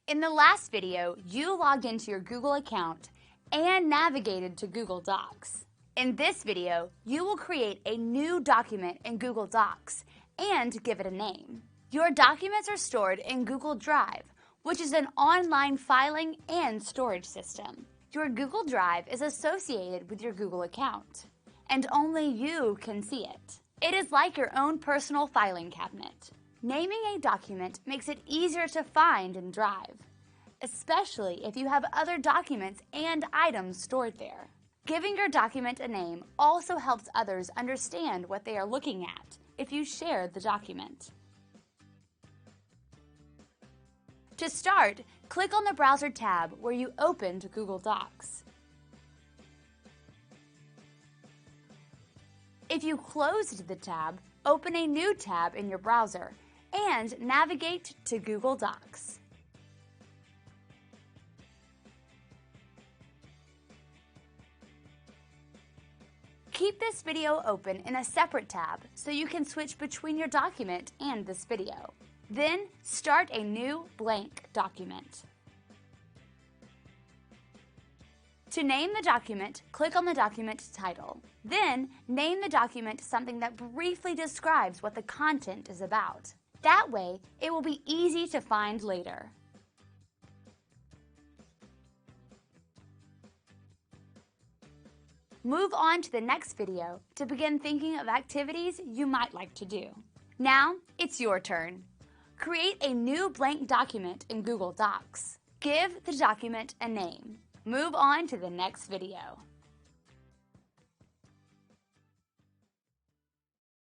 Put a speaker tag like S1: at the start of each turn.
S1: In the last video, you logged into your Google account and navigated to Google Docs. In this video, you will create a new document in Google Docs and give it a name. Your documents are stored in Google Drive, which is an online filing and storage system. Your Google Drive is associated with your Google account, and only you can see it. It is like your own personal filing cabinet. Naming a document makes it easier to find in Drive, especially if you have other documents and items stored there. Giving your document a name also helps others understand what they are looking at if you share the document. To start, click on the Browser tab where you opened Google Docs. If you closed the tab, open a new tab in your browser and navigate to Google Docs. Keep this video open in a separate tab so you can switch between your document and this video. Then, start a new blank document. To name the document, click on the document title. Then, name the document something that briefly describes what the content is about. That way, it will be easy to find later. Move on to the next video to begin thinking of activities you might like to do. Now, it's your turn. Create a new blank document in Google Docs. Give the document a name. Move on to the next video.